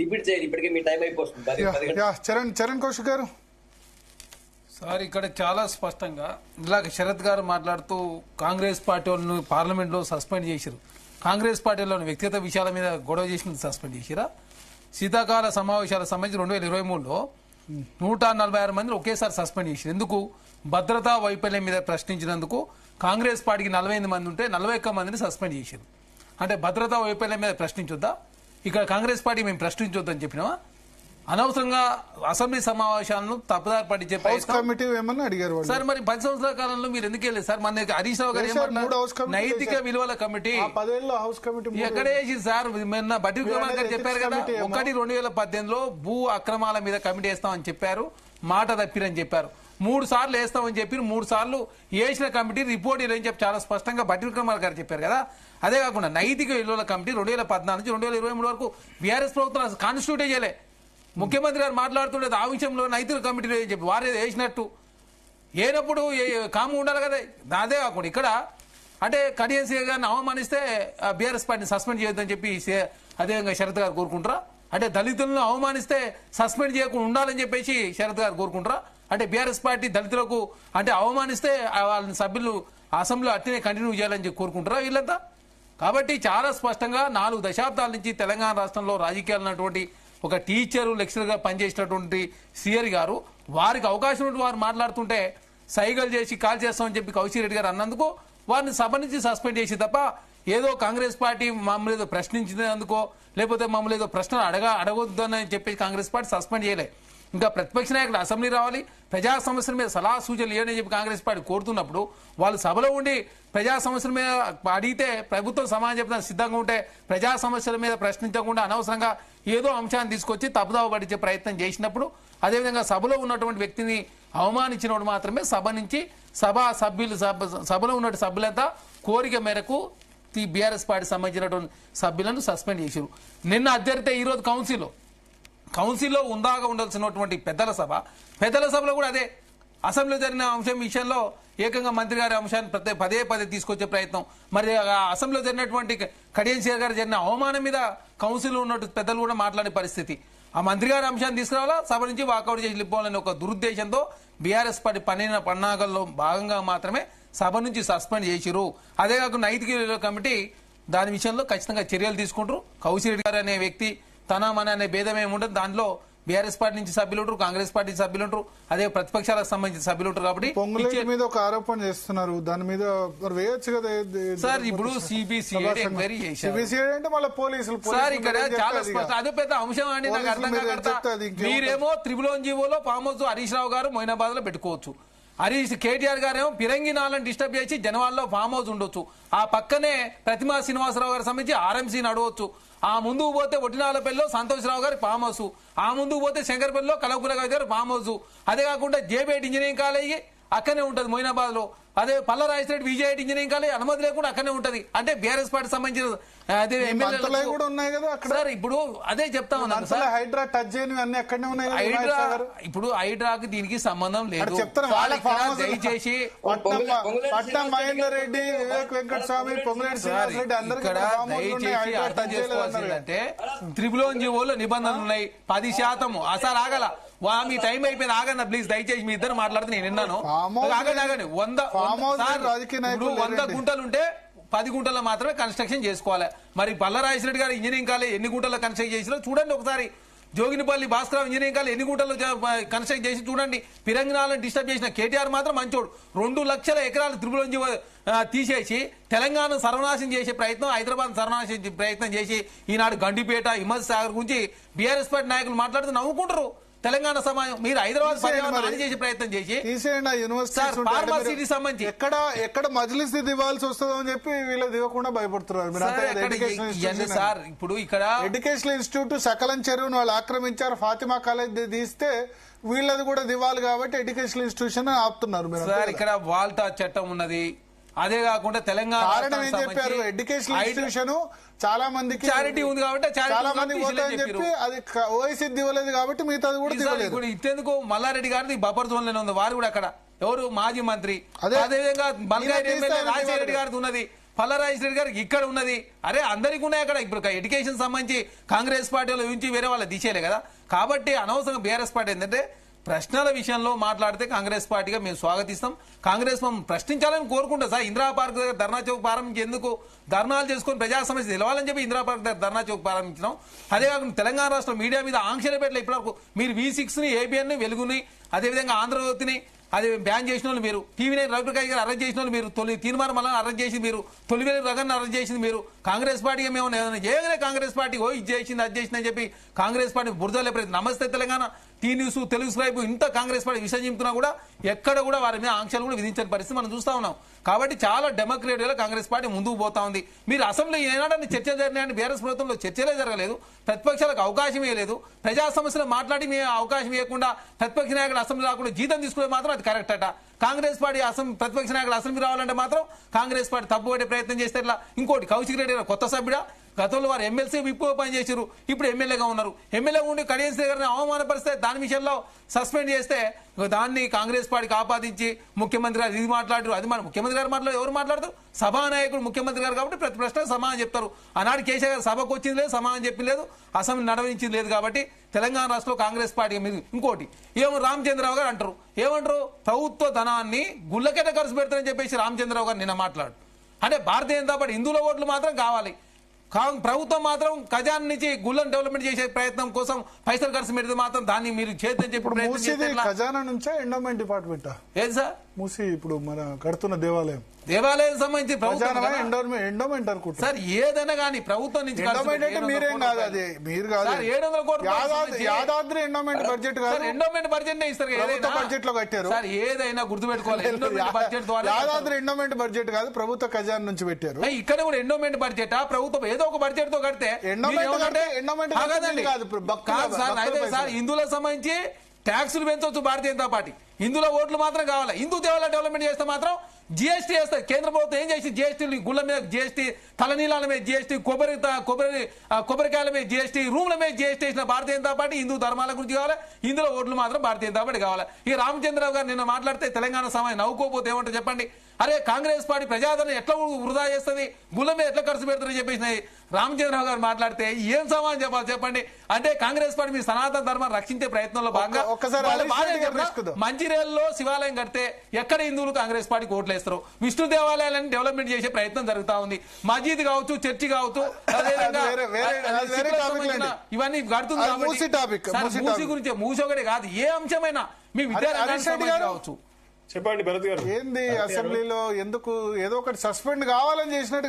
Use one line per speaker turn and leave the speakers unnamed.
Repeat చేయండి, ఇప్పటికే మీ time అయిపోతుంది.
చరణ్ కౌశిక్ గారు
సార్, ఇక్కడ చాలా స్పష్టంగా ఇలాగ శరత్ గారు మాట్లాడుతూ కాంగ్రెస్ పార్టీ వాళ్ళని పార్లమెంట్ లో సస్పెండ్ చేశారు. కాంగ్రెస్ పార్టీలోని వ్యక్తిగత విషయాల మీద గొడవ చేసిన సస్పెండ్ చేసిరా. శీతాకాల సమావేశాలకు సంబంధించి 2023లో 146 మందిని ఒకేసారి సస్పెండ్ చేశారు. ఎందుకు? భద్రతా వైఫల్యం మీద ప్రశ్నించినందుకు. కాంగ్రెస్ పార్టీకి 48 మంది ఉంటే 41 మందిని సస్పెండ్ చేశారు. అంటే భద్రతా వైఫల్యం మీద ప్రశ్నించొద్దా? ఇక్కడ కాంగ్రెస్ పార్టీ మేము ప్రశ్నించొద్దని చెప్పినావా? అనవసరంగా అసెంబ్లీ సమావేశాలను తప్పుదారి పట్టించే
అడిగారు
సార్. మరి 10 సంవత్సరాల కాలంలో మీరు ఎందుకు వెళ్ళలేదు సార్? మన హరీష్ రావు గారు నైతిక విలువల కమిటీ ఎక్కడ వేసింది సార్? మొన్న బట్టి విక్రమార్క గారు చెప్పారు కదా, 2018లో భూ అక్రమాల మీద కమిటీ వేస్తామని చెప్పారు, మాట తప్పిరని చెప్పారు. 3 సార్లు వేస్తామని చెప్పి 3 సార్లు వేసిన కమిటీ రిపోర్ట్ అని చెప్పి చాలా స్పష్టంగా బట్టి విక్రమార్క గారు చెప్పారు కదా. అదే కాకుండా నైతిక విలువల కమిటీ 2014 నుంచి 2023 వరకు బీఆర్ఎస్ ప్రభుత్వం కాన్స్టిట్యూట్ చేయలే. ముఖ్యమంత్రి గారు మాట్లాడుతుండేది ఆ విషయంలో నైతిక కమిటీలో అని చెప్పి వారే వేసినట్టు ఏనప్పుడు కాము ఉండాలి కదా. అదే కాకుండా ఇక్కడ అంటే కడియం సీఏ గారిని అవమానిస్తే బీఆర్ఎస్ పార్టీని సస్పెండ్ చేయొద్దని చెప్పి అదేవిధంగా శరత్ గారు కోరుకుంటారా? అంటే దళితులను అవమానిస్తే సస్పెండ్ చేయకుండా ఉండాలని చెప్పేసి శరత్ గారు కోరుకుంటారా? అంటే బీఆర్ఎస్ పార్టీ దళితులకు అంటే అవమానిస్తే వాళ్ళని సభ్యులు అసెంబ్లీలో అట్టినే కంటిన్యూ చేయాలని చెప్పి కోరుకుంటారా వీళ్ళంతా? కాబట్టి చాలా స్పష్టంగా 4 దశాబ్దాల నుంచి తెలంగాణ రాష్ట్రంలో రాజకీయాలు ఉన్నటువంటి ఒక టీచరు లెక్చరర్గా పనిచేసినటువంటి సిఆర్ గారు వారికి అవకాశం ఉంటే వారు మాట్లాడుతుంటే సైగలు చేసి కాల్ చేస్తామని చెప్పి కౌశిక్ రెడ్డి గారు అన్నందుకు వారిని సభ నుంచి సస్పెండ్ చేసి తప్ప ఏదో కాంగ్రెస్ పార్టీ మమ్మల్ని ఏదో ప్రశ్నించినందుకో లేకపోతే మమ్మల్ని ఏదో ప్రశ్నలు అడగొద్దని చెప్పి కాంగ్రెస్ పార్టీ సస్పెండ్ చేయలే. ఇంకా ప్రతిపక్ష నాయకులు అసెంబ్లీ రావాలి, ప్రజా సమస్యల మీద సలహా సూచనలు ఇవ్వని చెప్పి కాంగ్రెస్ పార్టీ కోరుతున్నప్పుడు వాళ్ళు సభలో ఉండి ప్రజా సమస్యల మీద అడిగితే ప్రభుత్వం సమాధానం చెప్పడానికి సిద్ధంగా ఉంటే ప్రజా సమస్యల మీద ప్రశ్నించకుండా అనవసరంగా ఏదో అంశాన్ని తీసుకొచ్చి తప్పుదావ పడించే ప్రయత్నం చేసినప్పుడు, అదేవిధంగా సభలో ఉన్నటువంటి వ్యక్తిని అవమానించినప్పుడు మాత్రమే సభ నుంచి సభలో ఉన్న సభ్యులంతా కోరిక మేరకు బీఆర్ఎస్ పార్టీ సంబంధించినటువంటి సభ్యులను సస్పెండ్ చేశారు. నిన్న అధ్యర్థి ఈరోజు కౌన్సిల్లో ఉందాగా ఉండాల్సినటువంటి పెద్దల సభలో కూడా అదే అసెంబ్లీ జరిగిన అంశం విషయంలో ఏకంగా మంత్రి గారి అంశాన్ని పదే తీసుకొచ్చే ప్రయత్నం. మరి అసెంబ్లీలో జరిగినటువంటి కడియం సీఆర్ గారు జరిగిన అవమానం మీద కౌన్సిల్లో ఉన్నట్టు పెద్దలు కూడా మాట్లాడే పరిస్థితి. ఆ మంత్రి గారి అంశాన్ని తీసుకురావాలా, సభ నుంచి వాకౌట్ చేసి వెళ్ళిపోవాలని ఒక దురుద్దేశంతో బీఆర్ఎస్ పార్టీ పన్నాగంలో భాగంగా మాత్రమే సభ నుంచి సస్పెండ్ చేసిరు. అదే కాకుండా నైతిక కమిటీ దాని విషయంలో ఖచ్చితంగా చర్యలు తీసుకుంటారు. కౌశిక్ రెడ్డి గారు అనే వ్యక్తి తన మన అనే భేదం ఏముంటుంది, దాంట్లో బీఆర్ఎస్ పార్టీ నుంచి సభ్యులు ఉంటారు, కాంగ్రెస్ పార్టీ సభ్యులు ఉంటారు, అదే ప్రతిపక్షాలకు సంబంధించిన సభ్యులు ఉంటారు. కాబట్టి
పొంగులేటి మీద ఒక ఆరోపణ చేస్తున్నారు, దాని మీద వేయొచ్చు కదా
సార్. ఇప్పుడు సిబిసిఐడి ఎంక్వైరీ చేశారు
అంటే మళ్ళీ పోలీసులు
సార్. ఇక్కడ చాలా స్పష్టం, అదే పెద్ద అంశం అండి. నాకు అర్థం కాక మీరేమో త్రిబులోన్ జీవోలో ఫామ్ హౌస్ హరీష్ రావు గారు మొయినాబాద్ లో పెట్టుకోవచ్చు, కేటీఆర్ గారేమో పిరంగినాలను డిస్టర్బ్ చేసి జనవాళ్ళలో ఫామ్ హౌస్ ఉండొచ్చు, ఆ పక్కనే ప్రతిమా శ్రీనివాసరావు గారికి సంబంధించి ఆర్ఎంసీ నడవచ్చు, ఆ ముందుకు పోతే ఒట్టినాలపల్లిలో సంతోష్రావు గారి ఫామ్ హౌస్, ఆ ముందుకు పోతే శంకర్పల్లిలో కలవపుర గారి ఫామ్ హౌస్, అదే కాకుండా జేబేట్ ఇంజనీరింగ్ కాలేజీ అక్కడనే ఉంటుంది మొయినాబాద్ లో, అదే పల్లరాజరెడ్డి విజయ్ ఇంజనీరింగ్ కాలేజ్ అనుమతి లేకుండా అక్కడనే ఉంటది. అంటే బీఆర్ఎస్ పార్టీ సంబంధించిన అదే ఎమ్మెల్యే
కూడా ఉన్నాయి కదా
సార్. ఇప్పుడు అదే చెప్తా ఉన్నాను సార్,
హైడ్రా టచ్ చేయని అన్ని అక్కడనే ఉన్నాయి.
ఇప్పుడు హైడ్రాకి దీనికి సంబంధం లేదు. దయచేసి
పట్నం మహేందర్ రెడ్డి, వివేక్ వెంకటస్వామి, పొంగులేటి శ్రీనివాస్ రెడ్డి
దయచేసి అర్థం చేసుకోవాల్సిందంటే త్రిబులోన్ జీవోలో నిబంధనలు ఉన్నాయి 10%. అసలు ఆగల మీ టైం అయిపోయింది, ఆగన్న ప్లీజ్ దయచేసి మీ ఇద్దరు మాట్లాడితే నేను విన్నాను. ఆగండి 100 గుంటలుంటే 10 గుంటల్లో మాత్రమే కన్స్ట్రక్షన్ చేసుకోవాలి. మరి పల్లరాజరెడ్డి గారు ఇంజనీరింగ్ కాలేజ్ ఎన్ని గుంటల్లో కన్స్ట్రక్ట్ చేసినా చూడండి ఒకసారి. జోగినిపల్లి భాస్కర్ ఇంజనీరింగ్ కాలేజ్ ఎన్ని గుంటల్లో కన్స్ట్రక్ట్ చేసి చూడండి. పిరంగినాలను డిస్టర్బ్ చేసిన కేటీఆర్ మాత్రం మంచోడు. 2 లక్షల ఎకరాలు త్రిబులోన్ తీసేసి తెలంగాణ సర్వనాశనం చేసే ప్రయత్నం, హైదరాబాద్ సర్వనాశనం ప్రయత్నం చేసి ఈనాడు గండిపేట హిమ్మత్ సాగర్ గురించి బీఆర్ఎస్ పార్టీ నాయకులు మాట్లాడుతూ నవ్వుకుంటారు. తెలంగాణ సమాజం మీరు హైదరాబాద్ పర్యావరణాన్ని చేసే ప్రయత్నం చేసి ఫార్మసీకి సంబంధించి
ఎక్కడ మజ్లిస్ దివాల్సి వస్తుందో అని చెప్పి వీళ్ళు దిగకుండా భయపడుతున్నారు
సార్. ఇప్పుడు ఇక్కడ
ఎడ్యుకేషనల్ ఇన్స్టిట్యూట్ సకలం చెరువును వాళ్ళు ఆక్రమించారు, ఫాతిమా కాలేజ్ తీస్తే వీళ్ళది కూడా దివాలి కాబట్టి ఎడ్యుకేషనల్ ఇన్స్టిట్యూషన్ ఆపుతున్నారు
సార్. ఇక్కడ వాల్టా చట్టం ఉన్నది, అదే కాకుండా తెలంగాణ
కారణం ఏం చెప్పారు, ఎడ్యుకేషనల్ ఇన్స్టిట్యూషన్ చాలా మందికి
చారిటీ ఉంది కాబట్టి
చాలా మంది పోతాయని చెప్పి అది ఓఐసీ దివ్వలేదు కాబట్టి మిగతాది కూడా దివ్వలేదు.
ఇట్టేందుకు మల్లారెడ్డి గారిది బఫర్ జోన్ లోనే ఉంది, వారు కూడా అక్కడ ఎవరు మాజీ మంత్రి, అదేవిధంగా బల్గారెడ్డి ఎమ్మెల్యే రాజశేఖర రెడ్డి గారిది ఉన్నది, పల్లరాజేశ్వర రెడ్డి గారికి ఇక్కడ ఉన్నది. అరే అందరికీ ఉన్నాయి అక్కడ. ఇప్పుడు ఎడ్యుకేషన్ సంబంధించి కాంగ్రెస్ పార్టీలో నుంచి వేరే వాళ్ళ దిశలే కదా. కాబట్టి అనవసరంగా బీఆర్ఎస్ పార్టీ ఏంటంటే ప్రశ్నల విషయంలో మాట్లాడితే కాంగ్రెస్ పార్టీగా మేము స్వాగతిస్తాం. కాంగ్రెస్ ప్రశ్నించాలని కోరుకుంటాం సార్. ఇందిరా పార్క్ దగ్గర ధర్నా చౌక్ ప్రారంభించి ఎందుకు ధర్నాలు చేసుకుని ప్రజా సమస్య తెలవాలని చెప్పి ఇందిరా పార్క్ దగ్గర ధర్నా చౌక్ ప్రారంభించినాం. అదే కాకుండా తెలంగాణ రాష్ట్రం మీడియా మీద ఆంక్షలు పెట్టలే ఇప్పటివరకు. మీరు V6ని, ABN, వెలుగుని, అదేవిధంగా ఆంధ్రజ్యోతిని అది బ్యాన్ చేసిన వాళ్ళు మీరు, TV9 రవిప్రకాష్ గారు అరెస్ట్ చేసిన వాళ్ళు మీరు, తీర్మానం మళ్ళీ అరెస్ట్ చేసింది మీరు, తొలివేలు రగన్ అరెస్ట్ చేసింది మీరు. కాంగ్రెస్ పార్టీగా మేము ఏదైనా కాంగ్రెస్ పార్టీ ఇది చేసింది అది చేసింది అని చెప్పి కాంగ్రెస్ పార్టీ బురదలే ప్రయత్నం. నమస్తే తెలంగాణ, T-News, తెలుగు స్క్రైబ్ ఇంత కాంగ్రెస్ పార్టీ విషయం చెప్తున్నా కూడా ఎక్కడ కూడా వారి మీద ఆంక్షలు కూడా విధించని పరిస్థితి మనం చూస్తా ఉన్నాం. కాబట్టి చాలా డెమోక్రేటిక్ గా కాంగ్రెస్ పార్టీ ముందుకు పోతా ఉంది. మీరు అసెంబ్లీ ఏనాడని చర్చ జరిగినాయని బీఆర్ఎస్ ప్రభుత్వంలో చర్చలే జరగలేదు. ప్రతిపక్షాలకు అవకాశం ఇవ్వలేదు. ప్రజా సమస్యలు మాట్లాడి మేము అవకాశం ఇవ్వకుండా ప్రతిపక్ష నాయకుడు అసెంబ్లీ రాకుండా జీతం తీసుకునే మాత్రం అది కరెక్ట్ అట. కాంగ్రెస్ పార్టీ ప్రతిపక్ష నాయకుడు అసెంబ్లీ రావాలంటే మాత్రం కాంగ్రెస్ పార్టీ తప్పుపడే ప్రయత్నం చేస్తే ఇట్లా. ఇంకోటి కౌశిక్ రెడ్డి కొత్త సభ్యుడా, గతంలో వారు ఎమ్మెల్సీ విప్పుగా పనిచేశారు, ఇప్పుడు ఎమ్మెల్యేగా ఉన్నారు. ఎమ్మెల్యేగా ఉండి కడియం శ్రీ గారిని అవమానపరిస్తే దాని విషయంలో సస్పెండ్ చేస్తే దాన్ని కాంగ్రెస్ పార్టీకి ఆపాదించి ముఖ్యమంత్రి గారు ఇది మాట్లాడారు అది ముఖ్యమంత్రి గారు మాట్లాడారు. ఎవరు మాట్లాడతారు? సభానాయకుడు ముఖ్యమంత్రి గారు కాబట్టి ప్రతి ప్రశ్నకు సమాధానం చెప్తారు. ఆనాడు కేసీఆర్ గారు సభకు వచ్చింది లేదు, సమాధానం చెప్పింది లేదు, అసెంబ్లీ నడవించింది లేదు. కాబట్టి తెలంగాణ రాష్ట్రంలో కాంగ్రెస్ పార్టీ మీద ఇంకోటి ఏమో రామచంద్రరావు గారు అంటారు. ఏమంటారు? ప్రభుత్వ ధనాన్ని గుళ్ళకెట ఖర్చు పెడతారని చెప్పేసి రామచంద్రరావు గారు నిన్న మాట్లాడు. అంటే భారతీయ జనతా పార్టీ హిందువుల ఓట్లు మాత్రం కావాలి, ప్రభుత్వం మాత్రం ఖజానా నుంచి గుళ్ళను డెవలప్మెంట్ చేసే ప్రయత్నం కోసం పైసలు ఖర్చు పెడితే మాత్రం దాన్ని మీరు చేద్దని చెప్పి
ఖజానా నుంచే ఎండోమెంట్ డిపార్ట్మెంట్
ఏది సార్
మూసి ఇప్పుడు మన కడుతున్న
దేవాలయం సంబంధించి
ఎండోమెంట్ అనుకుంటా
సార్. ఏదైనా కానీ ప్రభుత్వం నుంచి
మీరేం కాదు, అది మీరు కాదు,
700 కోట్లు
యాదాద్రి ఎండోమెంట్ బడ్జెట్ కాదు,
ఎండోమెంట్ బడ్జెట్ ఇస్తారు
బడ్జెట్ లో కట్టారు
సార్. ఏదైనా గుర్తుపెట్టుకోవాలి, బడ్జెట్
యాదాద్రి ఎండోమెంట్ బడ్జెట్ కాదు, ప్రభుత్వ ఖజానా నుంచి పెట్టారు.
ఇక్కడ కూడా ఎండోమెంట్ బడ్జెట్ ప్రభుత్వం ఏదో ఒక బడ్జెట్ తో కడితే సార్ హిందువులకు సంబంధించి ట్యాక్సులు పెంచవచ్చు భారతీయ జనతా పార్టీ. హిందువుల ఓట్లు మాత్రం కావాలి. హిందూ దేవాలయ డెవలప్మెంట్ చేస్తే మాత్రం GST వేస్తారు. కేంద్ర ప్రభుత్వం ఏం చేసి GST గుళ్ళ మీద GST, తలనీలాల మీద GST, కొబ్బరికాయల మీద GST, రూమ్ల మీద GST వేసిన భారతీయ జనతా పార్టీ హిందూ ధర్మాల గురించి కావాలి. హిందువుల ఓట్లు మాత్రం భారతీయ జనతా పార్టీ కావాలి. ఈ రామచంద్రరావు గారు నిన్న మాట్లాడితే తెలంగాణ సమయం నవ్వుకోపోతే ఏమంటారు చెప్పండి. అరే కాంగ్రెస్ పార్టీ ప్రజాదరణ ఎట్లా వృధా చేస్తుంది, గుళ్ళ మీద ఎట్లా ఖర్చు పెడతారని చెప్పేసి రామచంద్రరావు గారు మాట్లాడితే ఏం సమాధానం చెప్పాలి చెప్పండి. అంటే కాంగ్రెస్ పార్టీ మీ సనాతన ధర్మాన్ని రక్షించే ప్రయత్నంలో భాగంగా మంచిర్యాలలో శివాలయం కడితే ఎక్కడ హిందువులు కాంగ్రెస్ పార్టీకి ఓట్లు వేస్తారు. విష్ణు దేవాలయాలను డెవలప్మెంట్ చేసే ప్రయత్నం జరుగుతా ఉంది. మసీద్ కావచ్చు, చర్చి కావచ్చు, ఇవన్నీ కడుతుంది. మూసి గురించి మూసి ఒకటి కాదు, ఏ అంశమైనా మీ విద్యార్థి కావచ్చు.
చెప్పండి భరత్ గారు.
ఏంది అసెంబ్లీలో ఎందుకు ఏదో ఒకటి సస్పెండ్ కావాలని చేసినట్టు